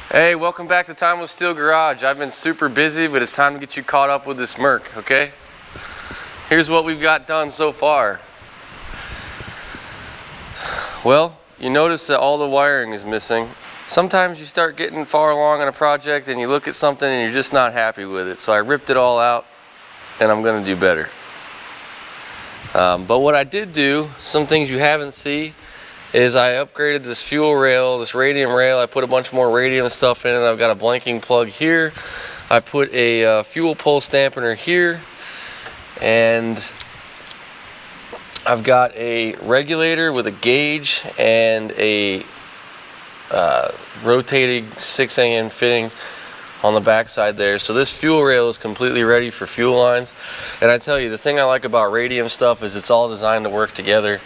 Hey, welcome back to Timeless Steel Garage. I've been super busy, but it's time to get you caught up with this Merc, okay? Here's what we've got done so far. Well, you notice that all the wiring is missing. Sometimes you start getting far along on a project and you look at something and you're just not happy with it. So I ripped it all out and I'm gonna do better. But what I did do, some things you haven't seen, is I upgraded this fuel rail, this radium rail. I put a bunch more radium stuff in it. I've got a blanking plug here. I put a fuel pulse dampener here. And I've got a regulator with a gauge and a rotating 6AN fitting on the back side there. So this fuel rail is completely ready for fuel lines. And I tell you, the thing I like about radium stuff is it's all designed to work together.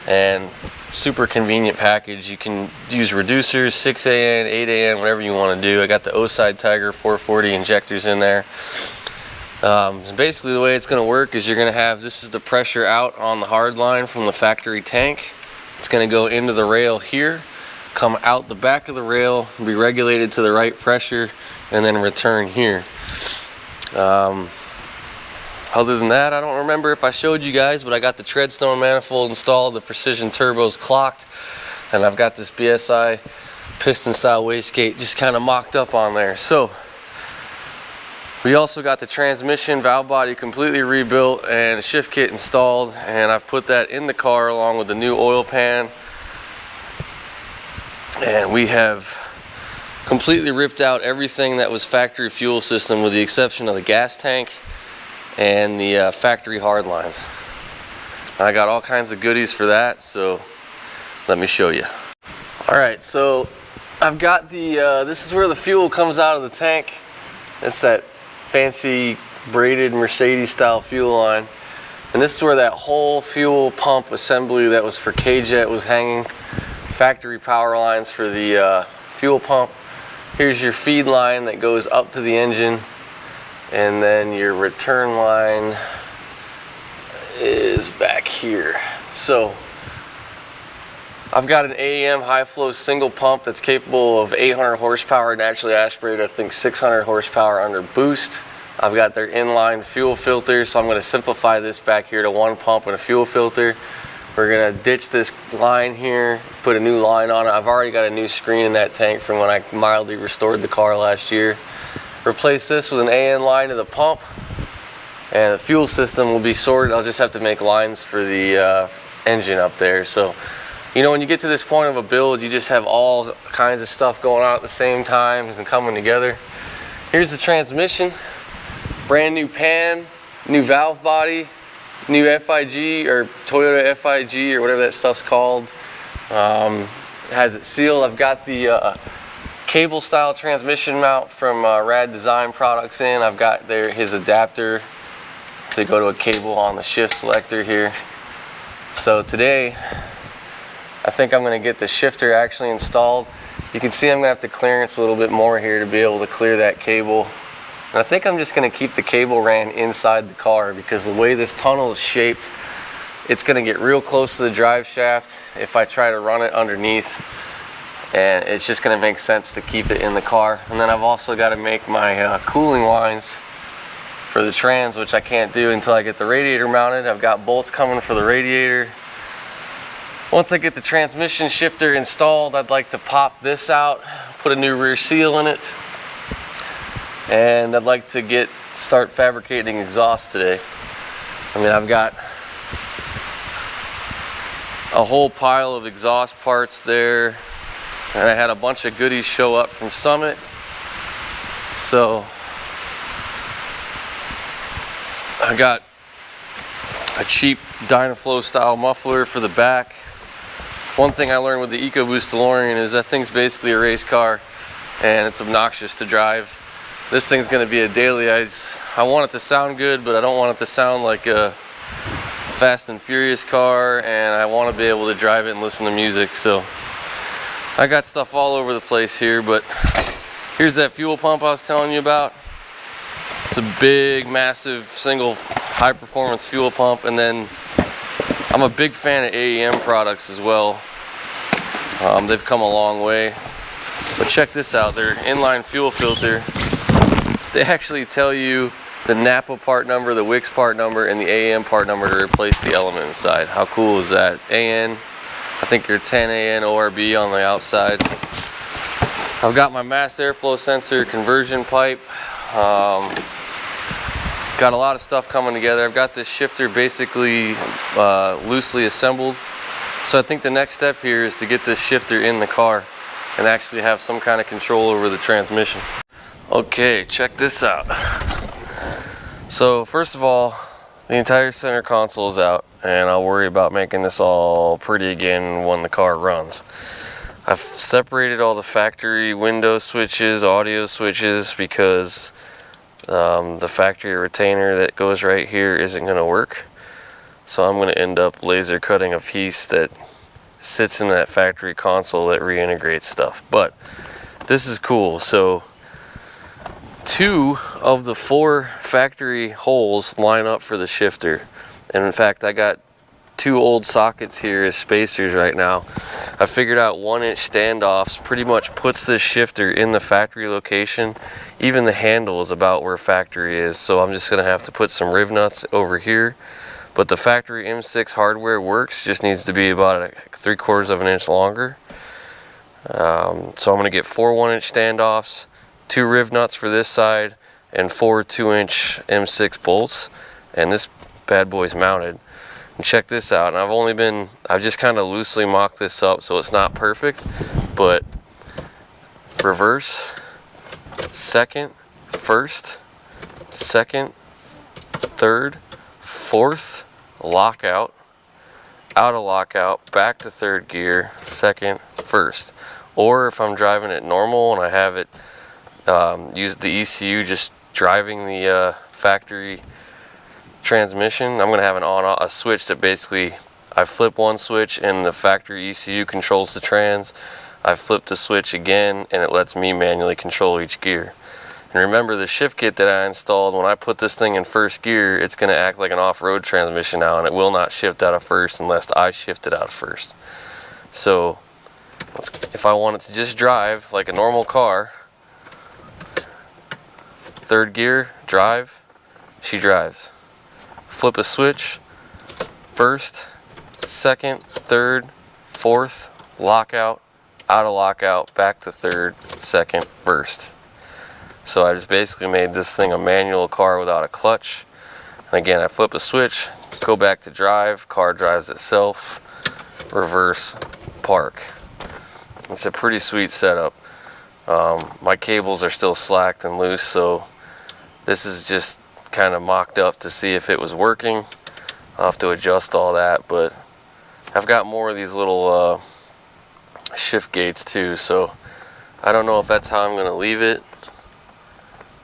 And super convenient package. You can use reducers, 6AN, 8AN, whatever you want to do. I got the O-side Tiger 440 injectors in there. Basically the way it's going to work is you're going to have, this is the pressure out on the hard line from the factory tank. It's going to go into the rail here, come out the back of the rail, be regulated to the right pressure, and then return here. Other than that, I don't remember if I showed you guys, but I got the treadstone manifold installed, the precision turbos clocked, and I've got this BSI piston style wastegate just kind of mocked up on there. So we also got the transmission valve body completely rebuilt and a shift kit installed, and I've put that in the car along with the new oil pan. And we have completely ripped out everything that was factory fuel system with the exception of the gas tank and the factory hard lines. I got all kinds of goodies for that, so let me show you. Alright, so I've got the, this is where the fuel comes out of the tank. It's that fancy braided Mercedes style fuel line. And this is where that whole fuel pump assembly that was for K-Jet was hanging. Factory power lines for the fuel pump. Here's your feed line that goes up to the engine. And then your return line is back here. So I've got an AEM high flow single pump that's capable of 800 horsepower naturally aspirated, I think 600 horsepower under boost. I've got their inline fuel filter, so I'm going to simplify this back here to one pump and a fuel filter. We're going to ditch this line here, put a new line on it. I've already got a new screen in that tank from when I mildly restored the car last year. Replace this with an AN line to the pump, and the fuel system will be sorted. I'll just have to make lines for the engine up there. So, you know, when you get to this point of a build, you just have all kinds of stuff going on at the same time and coming together. Here's the transmission, brand new pan, new valve body, new FIG or Toyota FIG or whatever that stuff's called. Has it sealed. I've got the cable style transmission mount from Rad Design Products in. I've got his adapter to go to a cable on the shift selector here. So today I think I'm going to get the shifter actually installed. You can see I'm going to have to clearance a little bit more here to be able to clear that cable. And I think I'm just going to keep the cable ran inside the car because the way this tunnel is shaped, it's going to get real close to the drive shaft if I try to run it underneath. And it's just going to make sense to keep it in the car. And then I've also got to make my cooling lines for the trans, which I can't do until I get the radiator mounted. I've got bolts coming for the radiator. Once I get the transmission shifter installed, I'd like to pop this out, put a new rear seal in it, and I'd like to start fabricating exhaust today. I mean, I've got a whole pile of exhaust parts there. And I had a bunch of goodies show up from Summit. So I got a cheap Dynaflow style muffler for the back. One thing I learned with the EcoBoost DeLorean is that thing's basically a race car and it's obnoxious to drive. This thing's going to be a daily. I want it to sound good, but I don't want it to sound like a Fast and Furious car, and I want to be able to drive it and listen to music. So I got stuff all over the place here, but here's that fuel pump I was telling you about. It's a big, massive, single high-performance fuel pump, and then I'm a big fan of AEM products as well. They've come a long way. But check this out, their inline fuel filter, they actually tell you the Napa part number, the Wix part number, and the AN part number to replace the element inside. How cool is that? AN, I think your 10 AN ORB on the outside. I've got my mass airflow sensor conversion pipe. Got a lot of stuff coming together. I've got this shifter basically loosely assembled. So I think the next step here is to get this shifter in the car and actually have some kind of control over the transmission. Okay, check this out. So first of all, the entire center console is out, and I'll worry about making this all pretty again when the car runs. I've separated all the factory window switches, audio switches, because the factory retainer that goes right here isn't going to work. So I'm going to end up laser cutting a piece that sits in that factory console that reintegrates stuff. But this is cool. So 2 of the 4 factory holes line up for the shifter. And in fact, I got 2 old sockets here as spacers right now. I figured out 1-inch standoffs pretty much puts this shifter in the factory location. Even the handle is about where factory is, so I'm just gonna have to put some riv nuts over here. But the factory M6 hardware works, just needs to be about 3/4 of an inch longer. So I'm gonna get 4 1-inch standoffs, 2 riv nuts for this side, and 4 2-inch M6 bolts, and this bad boy's mounted. And check this out, and I've just kind of loosely mocked this up so it's not perfect, but reverse, second, first, second, third, fourth, lockout, out of lockout, back to 3rd gear, second, first. Or if I'm driving it normal and I have it use the ECU just driving the factory transmission, I'm going to have a switch that basically I flip one switch and the factory ECU controls the trans. I flip the switch again and it lets me manually control each gear. And remember, the shift kit that I installed, when I put this thing in 1st gear, it's going to act like an off-road transmission now, and it will not shift out of 1st unless I shift it out of 1st. So if I want it to just drive like a normal car, 3rd gear, drive, she drives. Flip a switch, 1st, 2nd, 3rd, 4th, lockout, out of lockout, back to 3rd, 2nd, 1st. So I just basically made this thing a manual car without a clutch. And again, I flip a switch, go back to drive, car drives itself, reverse, park. It's a pretty sweet setup. My cables are still slacked and loose, so this is just kind of mocked up to see if it was working. I'll have to adjust all that, but I've got more of these little shift gates too, so I don't know if that's how I'm going to leave it.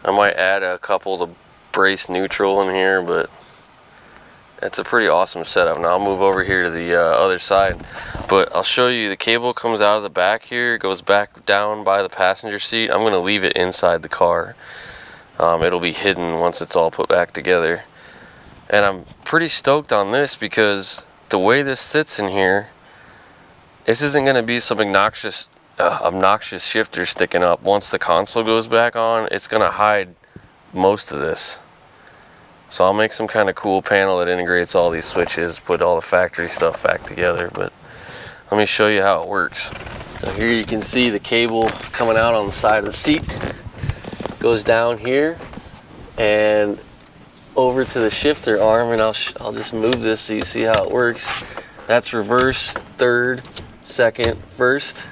I might add a couple to brace neutral in here, but it's a pretty awesome setup. Now I'll move over here to the other side, but I'll show you the cable comes out of the back here, goes back down by the passenger seat. I'm going to leave it inside the car. It'll be hidden once it's all put back together. And I'm pretty stoked on this because the way this sits in here, this isn't going to be some obnoxious shifter sticking up. Once the console goes back on, it's going to hide most of this. So I'll make some kind of cool panel that integrates all these switches, put all the factory stuff back together. But let me show you how it works. So here you can see the cable coming out on the side of the seat. Goes down here and over to the shifter arm, and I'll just move this so you see how it works. That's reverse, 3rd, 2nd, 1st,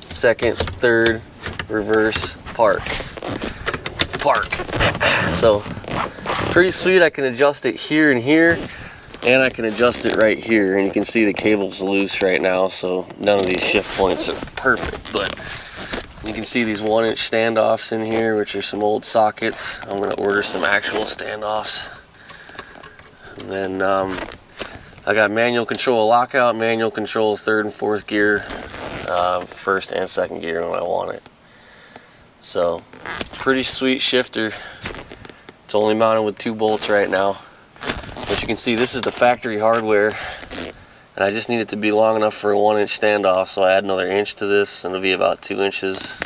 2nd, 3rd, reverse, park. So pretty sweet. I can adjust it here and here, and I can adjust it right here, and you can see the cable's loose right now, so none of these shift points are perfect, but you can see these 1-inch standoffs in here, which are some old sockets. I'm going to order some actual standoffs. And then I got manual control of lockout, manual control of 3rd and 4th gear, 1st and 2nd gear when I want it. So pretty sweet shifter. It's only mounted with 2 bolts right now. But you can see this is the factory hardware. And I just need it to be long enough for a 1-inch standoff, so I add another inch to this, and it'll be about 2 inches.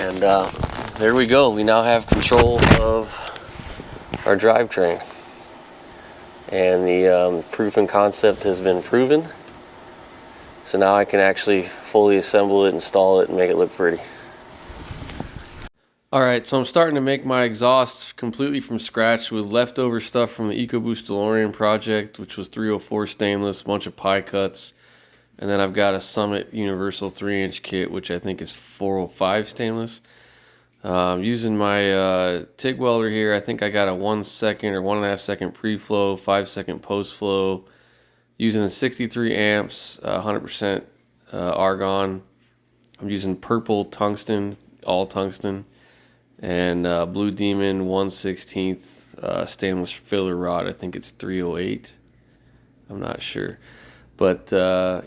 And there we go. We now have control of our drivetrain. And the proof and concept has been proven. So now I can actually fully assemble it, install it, and make it look pretty. Alright, so I'm starting to make my exhaust completely from scratch with leftover stuff from the EcoBoost DeLorean project, which was 304 stainless, a bunch of pie cuts. And then I've got a Summit Universal 3-inch kit, which I think is 405 stainless. Using my TIG welder here, I think I got a 1 second or 1.5 second pre-flow, 5 second post-flow. Using 63 amps, 100% argon. I'm using purple tungsten, all tungsten. And Blue Demon 1/16 stainless filler rod. I think it's 308. I'm not sure. But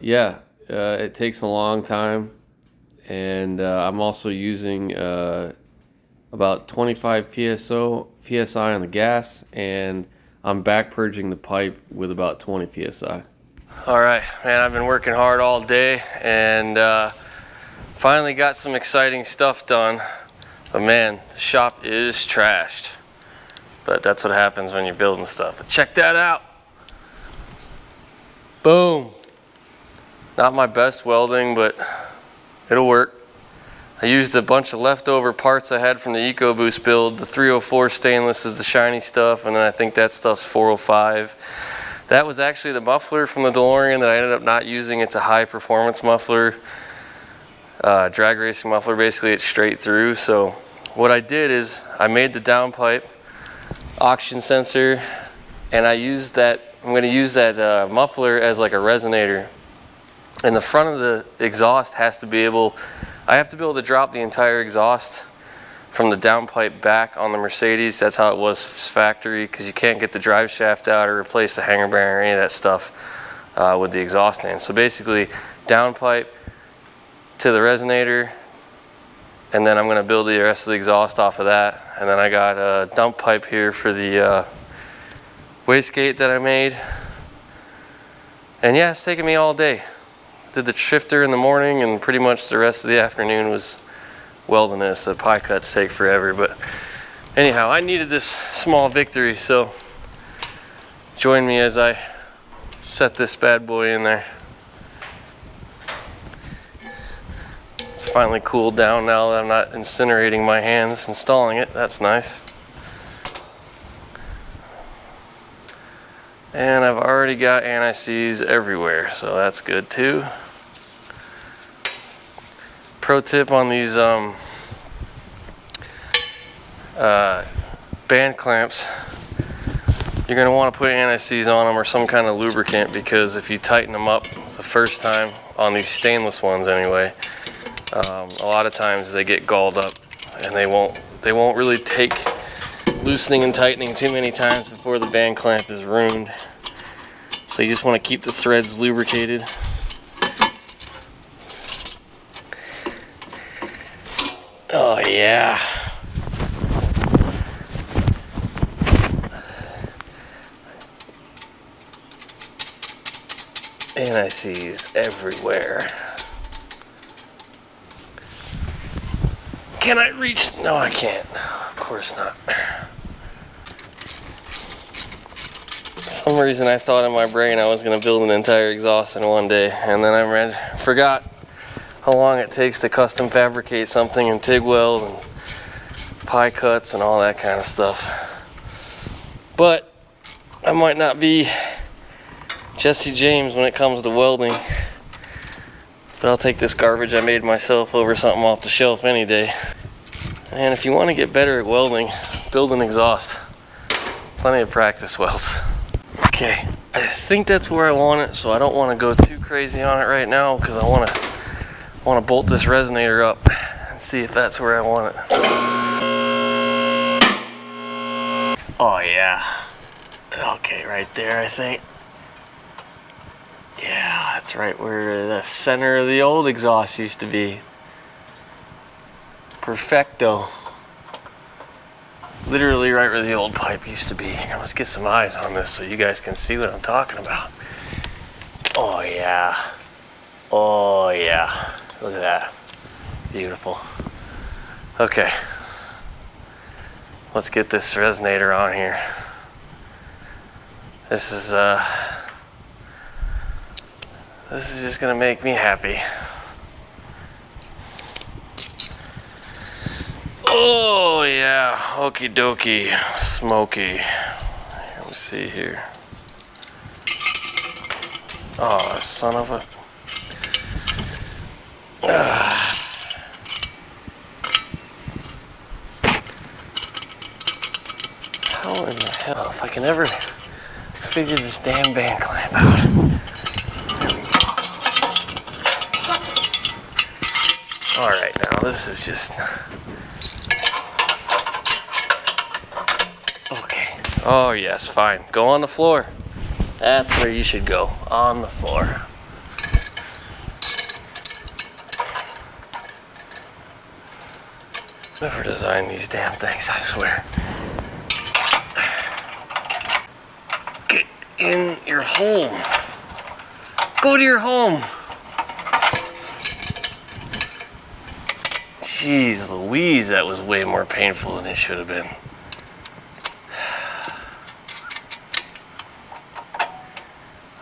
yeah, it takes a long time. And I'm also using about 25 PSI on the gas. And I'm back purging the pipe with about 20 PSI. Alright, man, I've been working hard all day. And finally got some exciting stuff done. But man, the shop is trashed. But that's what happens when you're building stuff. But check that out. Boom. Not my best welding, but it'll work. I used a bunch of leftover parts I had from the EcoBoost build. The 304 stainless is the shiny stuff, and then I think that stuff's 405. That was actually the muffler from the DeLorean that I ended up not using. It's a high performance muffler. Drag racing muffler, basically it's straight through. So what I did is I made the downpipe oxygen sensor, and I used that, I'm going to use that muffler as like a resonator. And the front of the exhaust has to be able, I have to be able to drop the entire exhaust from the downpipe back on the Mercedes. That's how it was factory, because you can't get the drive shaft out or replace the hanger bearing or any of that stuff with the exhaust stand. So basically downpipe to the resonator, and then I'm going to build the rest of the exhaust off of that. And then I got a dump pipe here for the wastegate that I made. And yeah, it's taken me all day. Did the shifter in the morning, and pretty much the rest of the afternoon was welding this. The pie cuts take forever, but anyhow, I needed this small victory, so join me as I set this bad boy in there. It's finally cooled down now that I'm not incinerating my hands installing it. That's nice. And I've already got anti-seize everywhere, so that's good too. Pro tip on these band clamps, you're going to want to put anti-seize on them or some kind of lubricant, because if you tighten them up the first time, on these stainless ones anyway, a lot of times they get galled up, and they won't really take loosening and tightening too many times before the band clamp is ruined. So you just want to keep the threads lubricated. Oh yeah. Anti-seize everywhere. Can I reach? No, I can't. Of course not. For some reason I thought in my brain I was going to build an entire exhaust in one day, and then I forgot how long it takes to custom fabricate something in TIG weld and pie cuts and all that kind of stuff. But I might not be Jesse James when it comes to welding, but I'll take this garbage I made myself over something off the shelf any day. And if you want to get better at welding, build an exhaust. Plenty of practice welds. Okay, I think that's where I want it, so I don't want to go too crazy on it right now, because I want to bolt this resonator up and see if that's where I want it. Oh yeah. Okay, right there I think. Yeah, that's right where the center of the old exhaust used to be. Perfecto. Literally right where the old pipe used to be. Here, let's get some eyes on this so you guys can see what I'm talking about. Oh yeah. Oh yeah. Look at that. Beautiful. Okay, let's get this resonator on here. This is just gonna make me happy. Oh yeah, okie dokie, smoky. Let me see here. Oh, son of a. How in the hell, if I can ever figure this damn band clamp out. There we go. Alright, now this is just. Okay. Oh, yes, fine. Go on the floor. That's where you should go. On the floor. Never designed these damn things, I swear. Get in your home. Go to your home. Jeez Louise, that was way more painful than it should have been.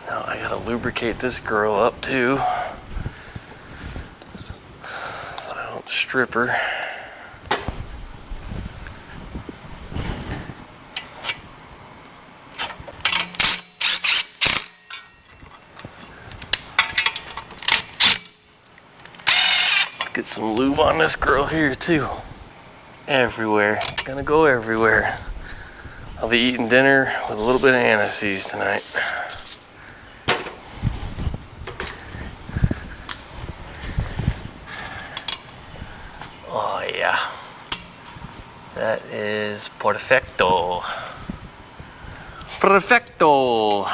Now I gotta lubricate this girl up too, so I don't strip her. Get some lube on this girl here too. Everywhere. It's gonna go everywhere. I'll be eating dinner with a little bit of anise tonight. Oh yeah. That is perfecto. Perfecto.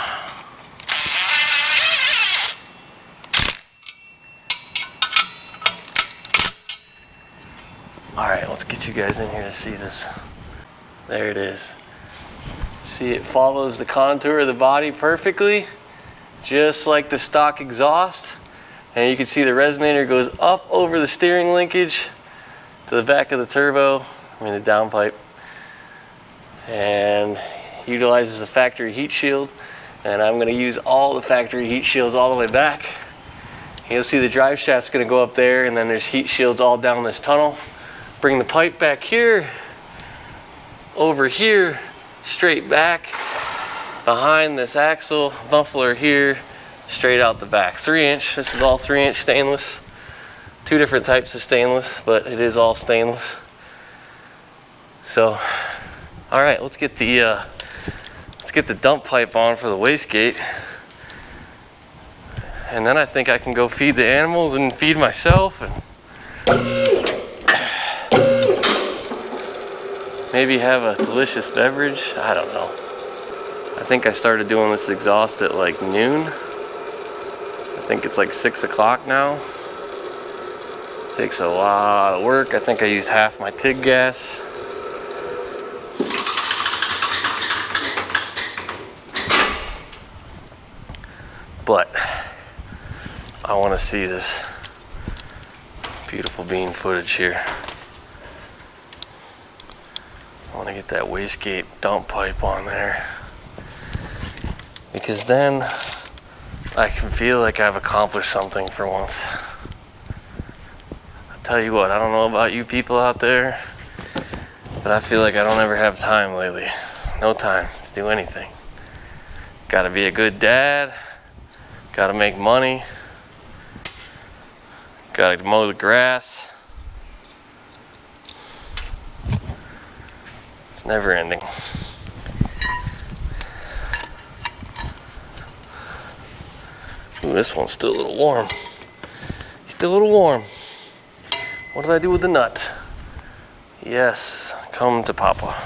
Alright, let's get you guys in here to see this. There it is. See, it follows the contour of the body perfectly, just like the stock exhaust. And you can see the resonator goes up over the steering linkage to the back of the turbo, the downpipe, and utilizes the factory heat shield. And I'm going to use all the factory heat shields all the way back. You'll see the drive shaft's going to go up there, and then there's heat shields all down this tunnel. Bring the pipe back here, over here, straight back, behind this axle, muffler here, straight out the back. 3-inch, this is all 3-inch stainless. 2 different types of stainless, but it is all stainless. So, all right, let's get the dump pipe on for the wastegate. And then I think I can go feed the animals and feed myself, and maybe have a delicious beverage. I don't know. I think I started doing this exhaust at like noon. I think it's like 6 o'clock now. It takes a lot of work. I think I used half my TIG gas. But I want to see this beautiful bean footage here. I want to get that wastegate dump pipe on there, because then I can feel like I've accomplished something for once. I tell you what, I don't know about you people out there, but I feel like I don't ever have time lately. No time to do anything. Gotta be a good dad, gotta make money, gotta mow the grass. It's never ending. Ooh, this one's still a little warm. Still a little warm. What did I do with the nut? Yes, come to Papa.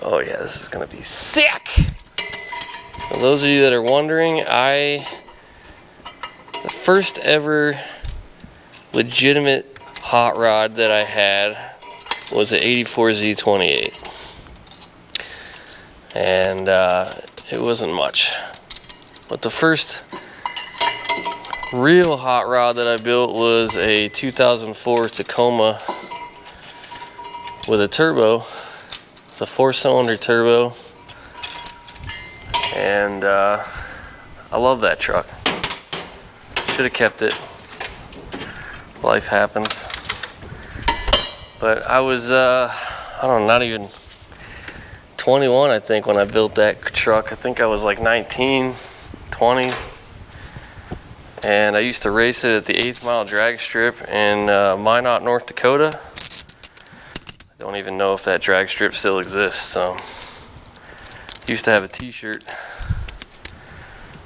Oh yeah, this is gonna be sick! For those of you that are wondering, the first ever legitimate hot rod that I had was an 84 Z28, and it wasn't much, but the first real hot rod that I built was a 2004 Tacoma with a turbo. It's a 4-cylinder turbo, and I love that truck. Should have kept it. Life happens. But I was, I don't know, not even 21, I think, when I built that truck. I think I was like 19, 20. And I used to race it at the 8th Mile drag strip in Minot, North Dakota. I don't even know if that drag strip still exists. Used to have a t-shirt,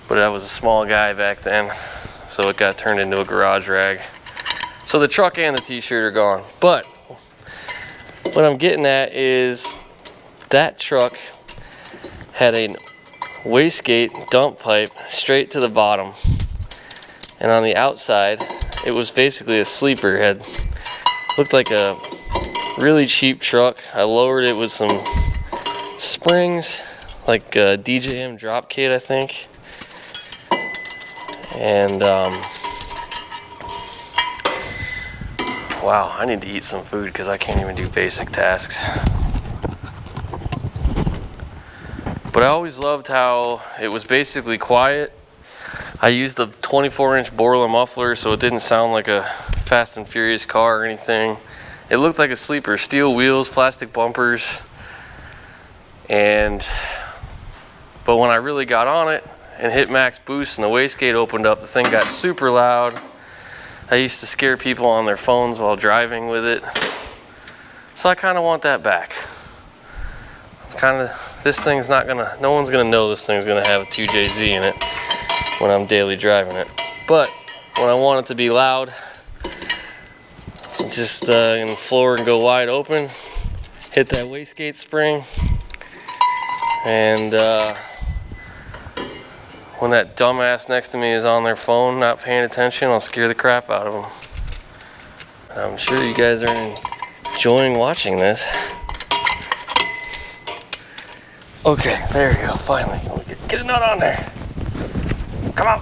but I was a small guy back then, so it got turned into a garage rag. So the truck and the t-shirt are gone. But what I'm getting at is that truck had a wastegate dump pipe straight to the bottom, and on the outside it was basically a sleeper. It had looked like a really cheap truck. I lowered it with some springs, like a DJM drop kit, I think, and wow, I need to eat some food because I can't even do basic tasks. But I always loved how it was basically quiet. I used a 24-inch Borla muffler so it didn't sound like a Fast and Furious car or anything. It looked like a sleeper. Steel wheels, plastic bumpers. But when I really got on it and hit max boost and the wastegate opened up, the thing got super loud. I used to scare people on their phones while driving with it. So I kind of want that back. This thing's not gonna, no one's gonna know this thing's gonna have a 2JZ in it when I'm daily driving it. But when I want it to be loud, just in the floor and go wide open, hit that wastegate spring, and when that dumbass next to me is on their phone not paying attention, I'll scare the crap out of them. And I'm sure you guys are enjoying watching this. Okay, there you go, finally. Get a nut on there. Come on.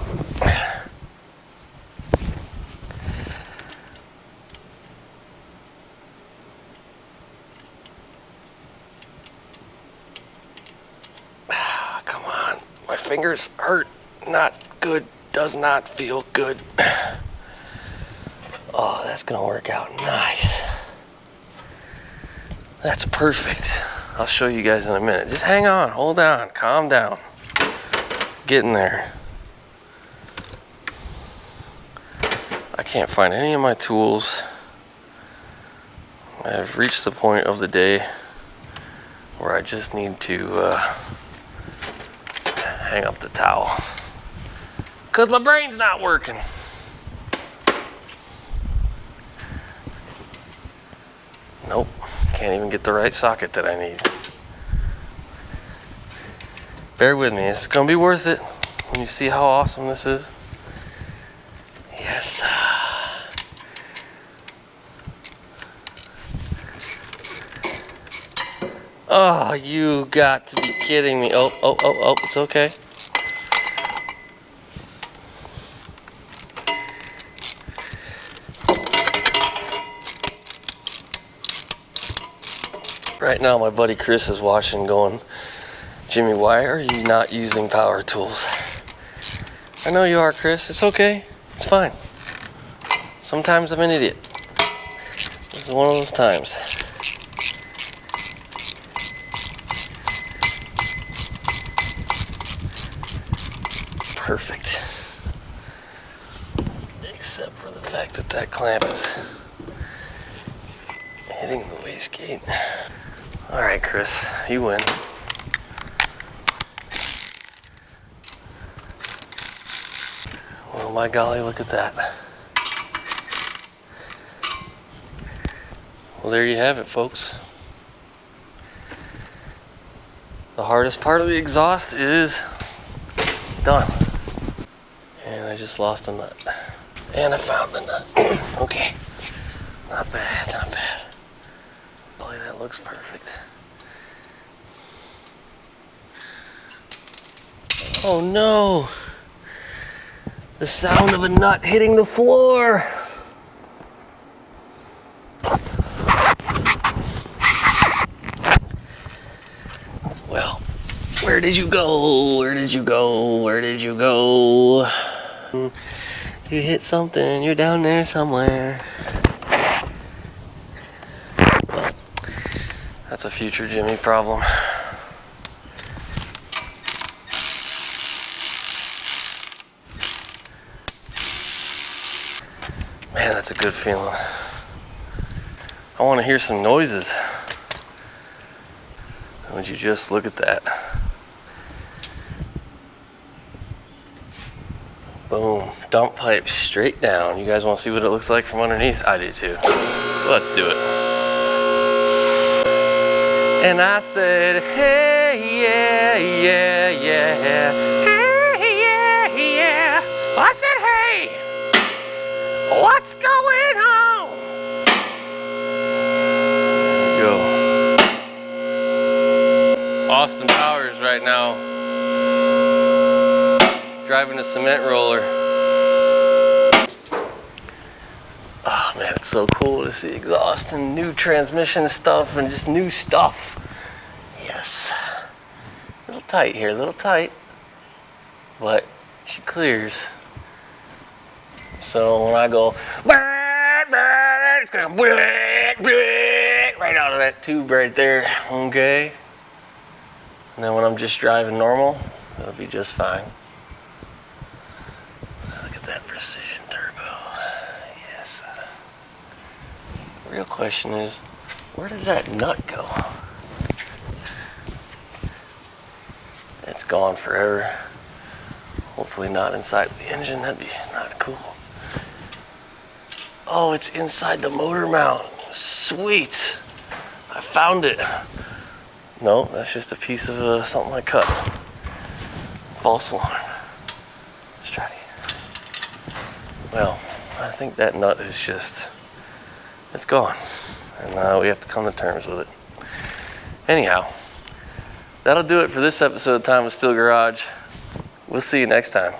Come on. My fingers hurt. Not good. Does not feel good. Oh, that's gonna work out nice. That's perfect. I'll show you guys in a minute. Just hang on, hold on, calm down. Getting there. I can't find any of my tools. I've reached the point of the day where I just need to hang up the towel. 'Cause my brain's not working. Nope, can't even get the right socket that I need. Bear with me, it's gonna be worth it when you see how awesome this is. Yes. Oh, you got to be kidding me. Oh, it's okay. Right now, my buddy Chris is watching going, Jimmy, why are you not using power tools? I know you are, Chris. It's okay. It's fine. Sometimes I'm an idiot. This is one of those times. Perfect. Except for the fact that that clamp is hitting the wastegate. All right, Chris, you win. Well, my golly, look at that. Well, there you have it, folks. The hardest part of the exhaust is done. And I just lost a nut. And I found the nut. Okay. Not bad, not bad. Boy, that looks perfect. Oh no! The sound of a nut hitting the floor. Well, where did you go? Where did you go? Where did you go? You hit something, you're down there somewhere. Well, that's a future Jimmy problem. Man, that's a good feeling. I want to hear some noises. Would you just look at that? Boom, dump pipe straight down. You guys want to see what it looks like from underneath? I do too. Let's do it. And I said, hey, yeah, yeah, yeah. Hey, yeah, yeah. I said, hey, what's going on? There we go. Austin Powers right now. Driving a cement roller. Oh man, it's so cool to see exhaust and new transmission stuff and just new stuff. Yes. A little tight here, a little tight. But she clears. So when I go, it's gonna right out of that tube right there, okay? And then when I'm just driving normal, it'll be just fine. That precision turbo, yes. The real question is, where did that nut go? It's gone forever. Hopefully not inside the engine, that'd be not cool. Oh, it's inside the motor mount. Sweet, I found it. No, that's just a piece of something I cut. False alarm. Let's try it. Well, I think that nut is just, it's gone. And we have to come to terms with it. Anyhow, that'll do it for this episode of Timeless Steel Garage. We'll see you next time.